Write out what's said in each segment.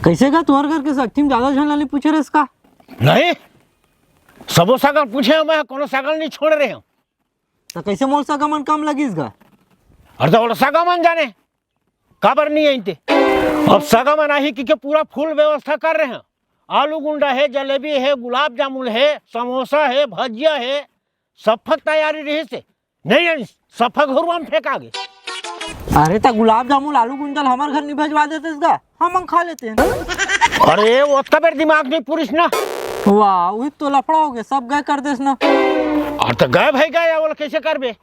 कैसे का तुम्हारे घर के सख्ती ज्यादा झन नहीं पूछे रहे इसका? नहीं, सबो सागल पूछे मैं कोनो सागल नहीं छोड़ रहे हूँ। तो कैसे मोल सगा मन काम लगी इसका? और तो सगा मन जाने काबर नहीं आते। अब सगा मन आई कि पूरा फुल व्यवस्था कर रहे हैं। आलू गुंडा है, जलेबी है, गुलाब जामुन है, समोसा है, भजिया है, सफक तैयारी रही से नहीं सफक घुरवा में फेंका गए। अरे तो गुलाब जामुन आलू गुंजल हमारे घर नहीं भेजवा देते इसका, हम खा लेते हैं ना। अरे वो तबेर दिमाग नहीं पुरुष ना। वाह वही तो लफड़ा हो गया, सब गए कर देस ना। और तो गए भाई गए बोल कैसे करबे।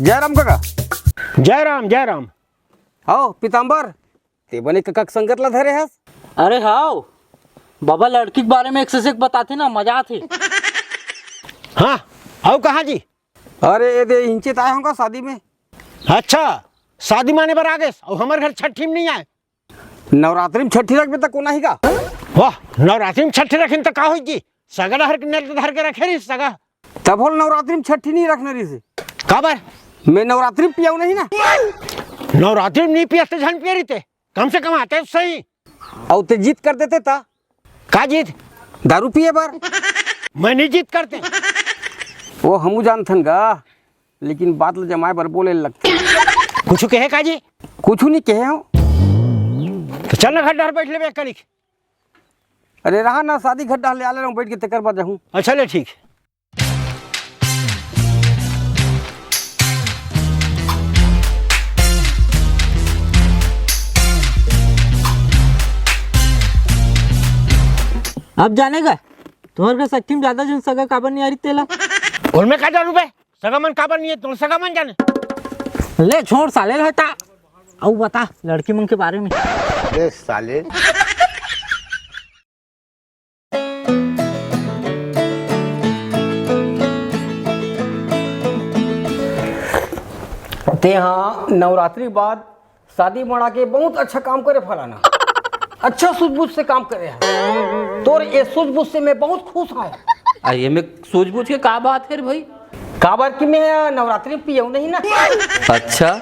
जय राम काका। जय राम जय राम। आओ पीताम्बर ते बने काका संगत ला धरे हस। अरे हाँ बाबा, लड़की के बारे में एक से एक बताते ना, मजा आती। हाँ आओ कहाँ जी? अरे ये दे इंचित आए होगा शादी में। अच्छा शादी माने पर आ गए और हमारे घर छठी में नहीं आए। नवरात्रि में छठी रख तक कोना ही का। वाह नवरात्रि में छठी रखिन तो का होई जी? सगड़ा हर धर के रखे रही सगा। तब होल नवरात्रि में छठी नहीं रखने रही से। काबर? मैं नवरात्रि में पियाऊ नहीं ना। नवरात्रि में नहीं पियाते झन पिया रही थे, कम से कम आते सही। और ते जीत कर देते ता। का जीत? दारू पिए बार। मैं नहीं जीत करते। वो हमू जानथन गा, लेकिन बात ल जमाए बर बोले लगते। कुछ कहे का जी? कुछ नहीं कहे हो। तो चल ना खड्डा बैठ ले करी। अरे रहा ना शादी खड्डा ले आले बैठ के तकर बाद जाऊँ। अच्छा ले ठीक। अब जानेगा तुम्हारे घर सख्ती ज्यादा झन सगा काबर नहीं आ रही तेला? और मैं का जानू बे, सगा मन काबर नहीं है, तुम सगा मन जाने। ले छोड़ साले रहता। अब बता लड़की मन के बारे में। अरे साले ते हाँ नवरात्रि के बाद शादी मना के बहुत अच्छा काम करे फलाना। अच्छा सूझबूझ से काम करे है। तो ये सूझबूझ से मैं बहुत खुश हूँ। ये में सूझबूझ के का बात है भाई? काबर की मैं नवरात्रि में पियाऊ नहीं ना। अच्छा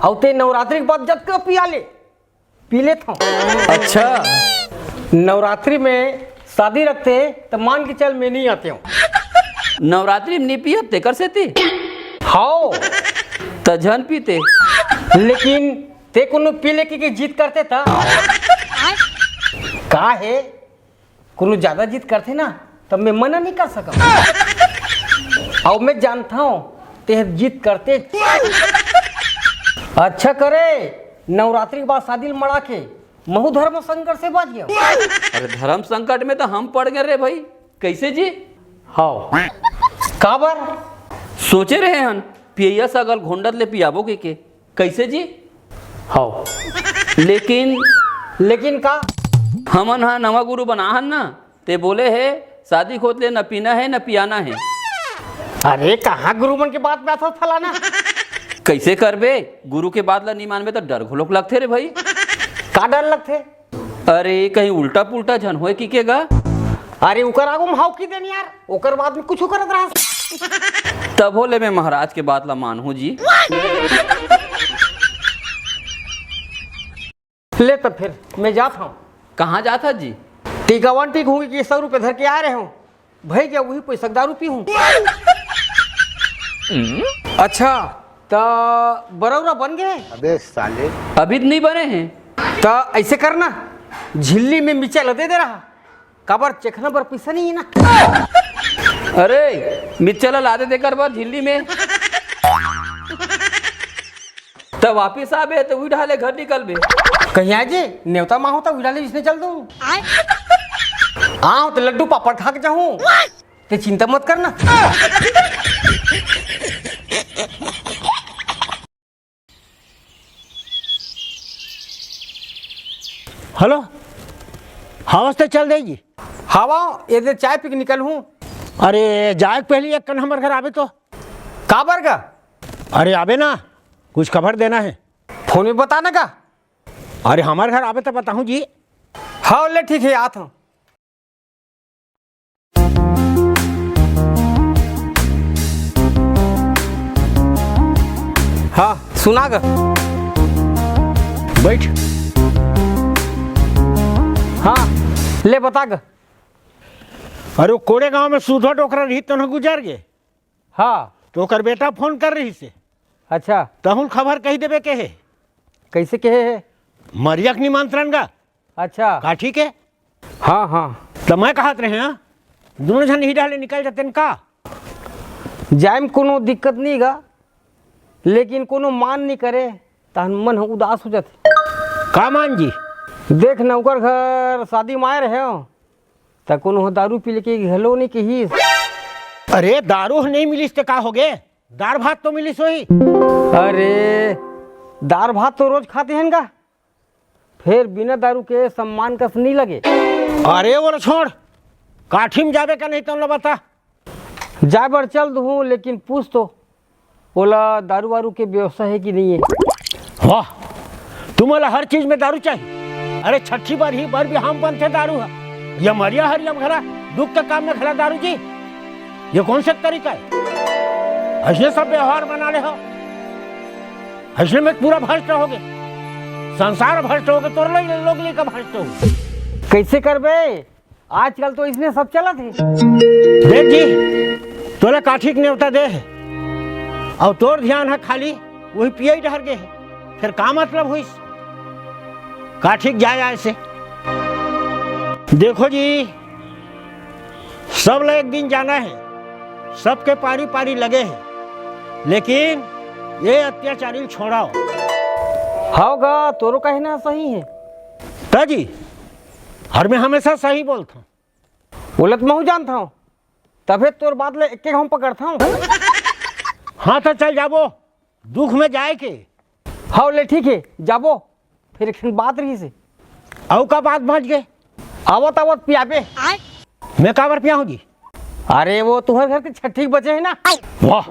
और ते नवरात्रि के बाद जब का पिया ले पी लेता हूँ। अच्छा नवरात्रि में शादी रखते तो मान के चल मैं नहीं आते हूँ। नवरात्रि में नहीं पियते कर से ती? हाँ तो झन पीते। लेकिन ते कोनो पी लेके के जीत करते था का है, कोनो ज्यादा जीत करते ना तब मैं मना नहीं कर सका। और मैं जानता हूँ ते जीत करते। अच्छा करे नवरात्रि के बाद शादी मना के महु धर्म संकट से बच गया। अरे धर्म संकट में तो हम पड़ गए रे भाई, कैसे जी? हाँ काबर? सोचे रहे हन पिया सगल घोंडत ले पियाबो के कैसे जी? हाँ लेकिन का हमन हाँ नवा गुरु बना हन ना, ते बोले है शादी खोद ले न पीना है न पियाना है। अरे कहाँ गुरु मन के बात में आता फलाना। कैसे करबे? गुरु के बात ला नहीं मानबे तो डर घोलोक लगते रे भाई। का डर लगते? अरे कहीं उल्टा पुल्टा झन होए की केगा। अरे उकर आगू में हाउ की देनी यार, ओकर बाद में कुछ करत रहा। तब होले मैं महाराज के बात ला मानहूँ जी। ले तब फिर मैं जाता हूँ। कहाँ जाता जी? टीकावन टीक हूँ कि 100 रुपये धर के आ रहे हूँ भाई, क्या वही पैसा दारू पी हूँ। अच्छा तो बरौरा बन गए? अबे साले अभी नहीं बने हैं। तो ऐसे करना झिल्ली में मिर्चा लदे दे रहा, काबर चखना पर पैसा नहीं है ना। अरे मिर्चला लादे देकर बाद झिल्ली में तब वापिस आबे तो वही ढाले घर निकल बे। कहीं आ जे न्योता माँ होता उड़ाले जिसने चल दूँ। हाँ तो लड्डू पापड़ खा के जाऊँ, ते चिंता मत करना। हेलो हवा से चल देगी। हवा ये दे चाय पी के निकल हूँ। अरे जाए पहले एक कन हमारे घर आवे तो। काबर का? अरे आवे ना, कुछ खबर देना है। फोन में बताना का? अरे हमारे घर आवे तो बताऊँ जी। हाँ ले ठीक है आता हूँ। हाँ सुना गा। बैठ। हाँ ले बता ग। अरे वो कोड़े गांव में सूधा टोकरा रही तो न गुजर गए, हाँ तो ओकर बेटा फोन कर रही से अच्छा तहुल खबर कही देवे के है कैसे कहे है? मरियक निमंत्रण का अच्छा का ठीक है। हाँ हाँ तो मैं कहत रहे हैं दोनों जन ही डाले निकल जाते न का। जाए में कोनो दिक्कत नहीं गा, लेकिन कोनो मान नहीं करे तहन मन उदास हो जाते। का मान जी? देख न ओकर घर शादी में आए रहे हो तो कोनो दारू पी लेके घलो नहीं कही। अरे दारू नहीं मिलिस तो का हो गए, दार भात तो मिलिस वही। अरे दार भात तो रोज खाते हैं का, फिर बिना दारू के सम्मान का नहीं लगे। अरे वो छोड़, काठी में जावे का नहीं तुम लोग बता। जाए बर चल दूँ, लेकिन पूछ तो बोला दारू वारू के व्यवस्था है कि नहीं है। वाह, तुम्हें हर चीज में दारू चाहिए। अरे छठी बार ही बार भी हम बनते दारू है, ये मरिया हरियम खरा दुख के काम में खड़ा दारू जी, ये कौन सा तरीका है? ऐसे सब व्यवहार बना ले हो, ऐसे में पूरा भ्रष्ट हो गए, संसार भ्रष्ट हो गए, तो लोग का भ्रष्ट हो। कैसे करबे, आजकल तो इसमें सब चला थे। देख जी तोले काठी के न्योता दे है और तोर ध्यान है खाली वही पिए डहर गए है, फिर का मतलब हुई काठी जाए ऐसे। देखो जी सब लोग एक दिन जाना है, सबके पारी पारी लगे हैं, लेकिन ये अत्याचारी छोड़ाओ। होगा तोरो कहना सही है ताजी, हर में हमेशा सही बोलता हूँ। बोलत मैं जानता हूँ, तबे तोर बात ले एक हम पकड़ता हूँ। हाँ तो चल जाबो, दुख में जाए के। हाँ ले ठीक है जाबो, फिर एक बात रही से। औ का बात पहुँच गए, आवत आवत पियाबे। मैं काबर पिया हूँ जी? अरे वो तुम्हारे घर के छठी बचे है ना। वाह,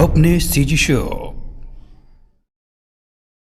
अपने सीजी शो